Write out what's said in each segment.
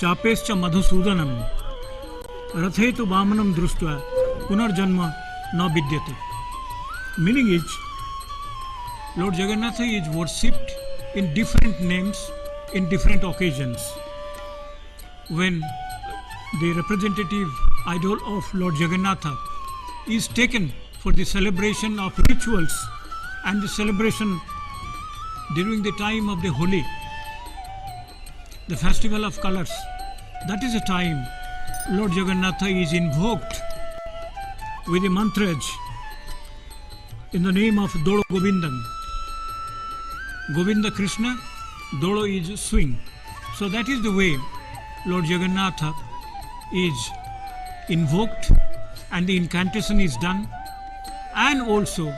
चापेश्च मधुसूदनम रथे तु वामनम दृष्ट्वा पुनर्जन्म न विद्यते. Meaning is, Lord Jagannatha is worshipped in different names in different occasions. When the representative idol of Lord Jagannatha is taken for the celebration of rituals and the celebration during the time of the Holi, the festival of colors, that is the time Lord Jagannatha is invoked with the mantras in the name of Dolo Govindam. Govinda Krishna, Dolo is swing. So that is the way Lord Jagannatha is invoked and the incantation is done, and also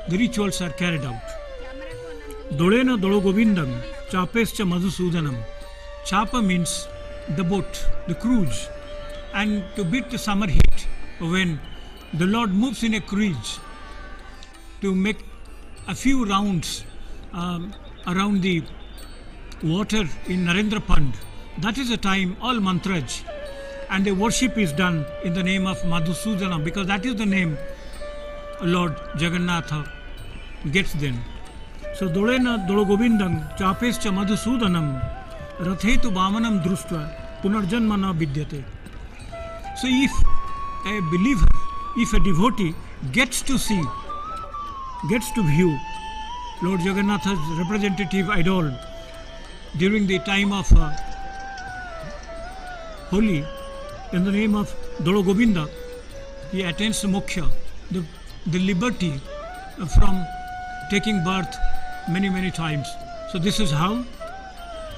the rituals are carried out. Dolena Dolo Govindam, Chapescha Madhusudanam. Chapa means the boat, the cruise, and to beat the summer heat when the Lord moves in a cruise to make a few rounds around the water in Narendra Pond. That is the time all mantras and the worship is done in the name of Madhusudana, because that is the name Lord Jagannatha gets then. So Dolena Dolo Govindam Chapescha Madhusudanam Rathetu Vamanam Drustva Punarjanma na Vidyate. So if a believer, if a devotee gets to see, gets to view Lord Jagannatha's representative idol during the time of Holi in the name of Dolo Govinda, he attains moksha, the liberty from taking birth many times. So this is how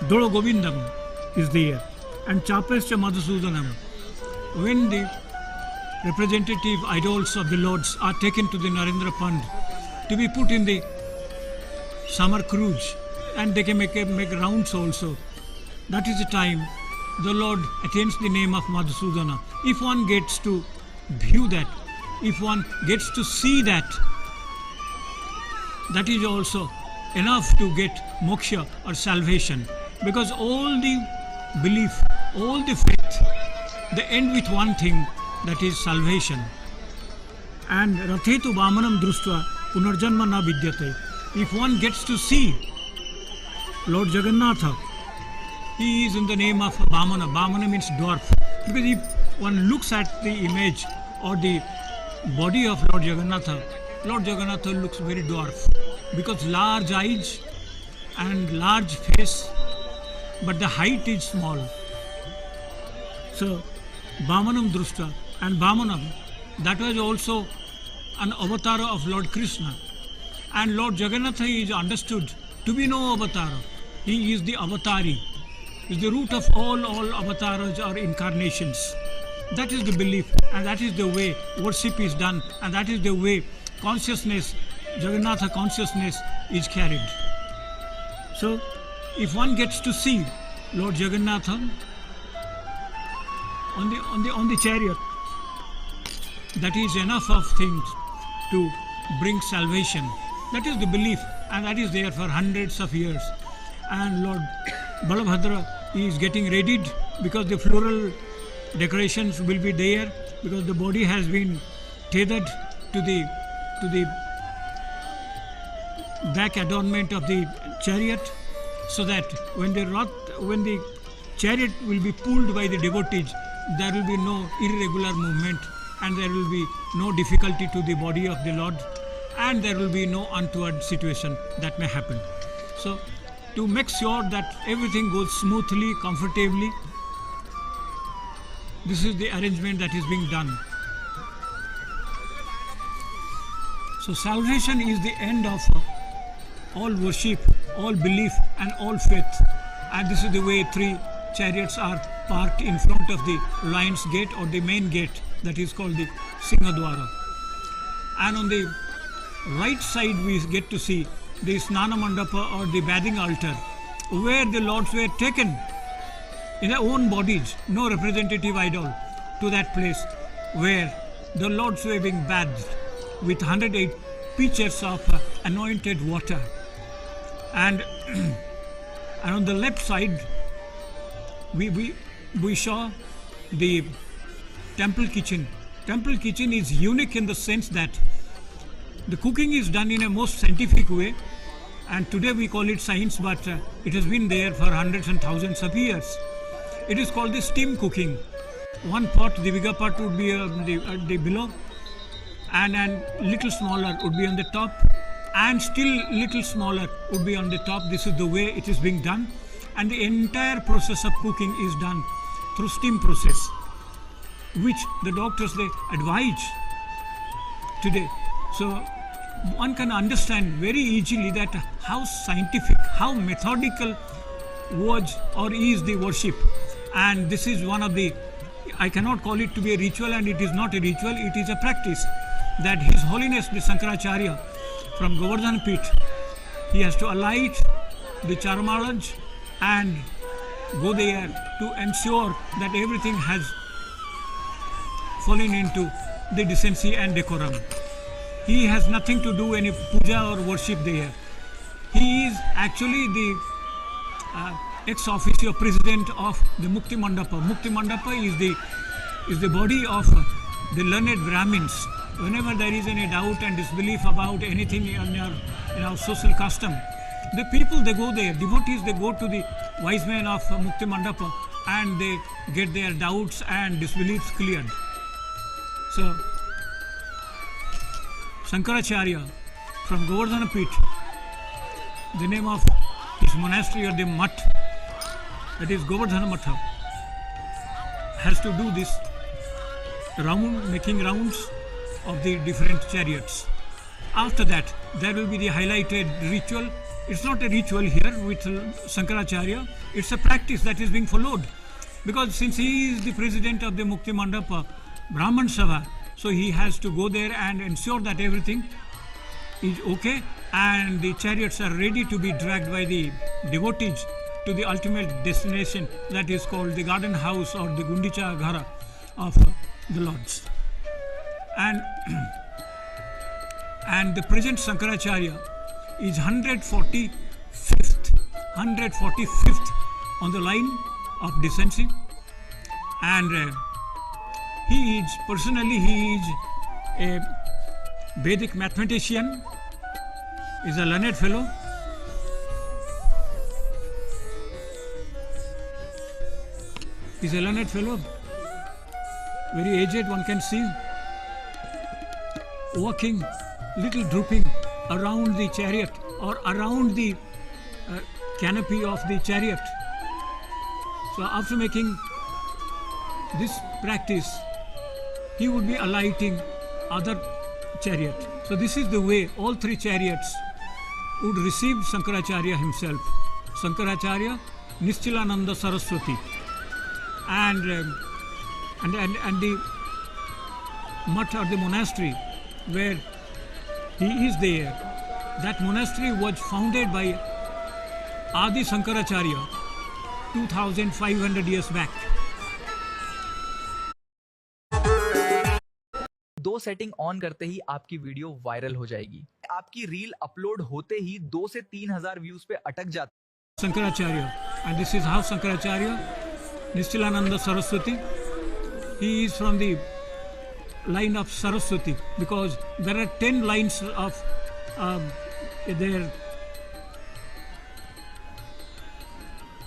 Dolo Govindam is there. And Chapescha Madhusudanam, when the representative idols of the Lords are taken to the Narendra Pond to be put in the summer cruise, and they can make rounds also, that is the time the Lord attains the name of Madhusudana. If one gets to view that, if one gets to see that, that is also enough to get moksha or salvation, because all the belief, all the faith, they end with one thing, that is salvation. And Rathetu Vamanam Drustva Punarjanma na Vidyate. If one gets to see Lord Jagannatha, he is in the name of Vamana. Vamana means dwarf. Because if one looks at the image or the body of Lord Jagannatha looks very dwarf, because large eyes and large face, but the height is small. So Vamanam Drusta, and Vamanam, that was also an avatar of Lord Krishna. And Lord Jagannatha is understood to be no avatar. He is the avatari. He is the root of all avatars or incarnations. That is the belief, and that is the way worship is done, and that is the way consciousness, Jagannatha consciousness is carried. So if one gets to see Lord Jagannatha on the chariot, that is enough of things to bring salvation. That is the belief, and that is there for hundreds of years. And Lord Balabhadra is getting readied, because the floral decorations will be there, because the body has been tethered to the back adornment of the chariot, so that when the chariot will be pulled by the devotees, there will be no irregular movement, and there will be no difficulty to the body of the Lord, and there will be no untoward situation that may happen. So to make sure that everything goes smoothly, comfortably, this is the arrangement that is being done. So salvation is the end of all worship, all belief, and all faith. And this is the way three chariots are parked in front of the lion's gate, or the main gate, that is called the Singhadwara. And on the right side we get to see the Snana Mandapa, or the bathing altar, where the lords were taken in their own bodies, no representative idol, to that place where the lords were being bathed with 108 pitchers of anointed water. And on the left side, we we saw the temple kitchen. Temple kitchen is unique in the sense that the cooking is done in a most scientific way, and today we call it science, but it has been there for hundreds and thousands of years. It is called the steam cooking. One pot, the bigger pot would be the below, and little smaller would be on the top, and still little smaller would be on the top. This is the way it is being done, and the entire process of cooking is done through steam process, which the doctors they advise today. So one can understand very easily that how scientific, how methodical was or is the worship. And this is one of the, I cannot call it to be a ritual, and it is not a ritual, it is a practice that His Holiness the Shankaracharya from Govardhan Pit, he has to alight the Charmalaj and go there to ensure that everything has fallen into the decency and decorum. He has nothing to do any puja or worship there. He is actually the ex officio president of the Mukti Mandapa. Mukti Mandapa is the body of the learned Brahmins. Whenever there is any doubt and disbelief about anything in our social custom, the people they go there, devotees they go to the wise men of Mukti Mandapa and they get their doubts and disbeliefs cleared. So Shankaracharya from Govardhana Pit, the name of his monastery or the mutt, that is Govardhana Matha, has to do this making rounds of the different chariots. After that, there will be the highlighted ritual. It's not a ritual here with Shankaracharya, it's a practice that is being followed. Because since he is the president of the Mukti Mandapa Brahman Sabha, so he has to go there and ensure that everything is okay and the chariots are ready to be dragged by the devotees to the ultimate destination, that is called the garden house or the Gundicha Ghara of the Lords. And the present Shankaracharya is 145th on the line of decency, and he is a Vedic mathematician, is a learned fellow. He's a learned fellow, very aged, one can see, walking, little drooping around the chariot or around the canopy of the chariot. So after making this practice, he would be alighting other chariot. So this is the way all three chariots would receive Shankaracharya himself. Shankaracharya, Nishchilananda Saraswati, and the mutt or the monastery where he is there. That monastery was founded by Adi Shankaracharya 2500 years back. दो setting on करते ही आपकी video viral हो जाएगी। आपकी reel upload होते ही 2 से 3,000 views पे अटक जाता। Shankaracharya, and this is how Shankaracharya, Nishchilananda Saraswati, he is from the line of Saraswati, because there are 10 lines of there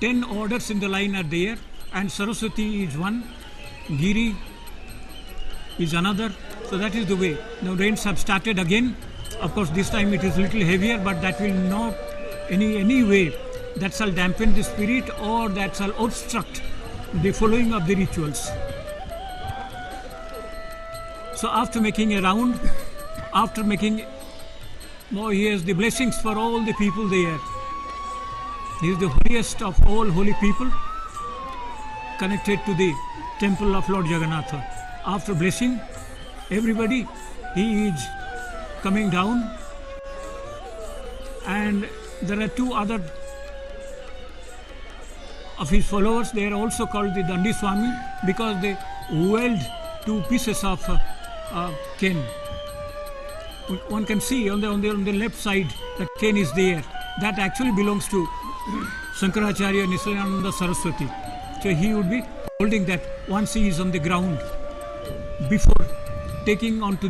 10 orders in the line are there, and Saraswati is one, Giri is another. So that is the way. Now rains have started again. Of course this time it is little heavier, but that will not any way that shall dampen the spirit or that shall obstruct the following of the rituals. So after making a round, now he has the blessings for all the people there. He is the holiest of all holy people connected to the temple of Lord Jagannatha. After blessing everybody, he is coming down, and there are two other of his followers. They are also called the Dandi Swami because they weld 2 pieces of cane. One can see on the left side that cane is there. That actually belongs to Shankaracharya Nishchilananda Saraswati. So he would be holding that once he is on the ground, before taking on to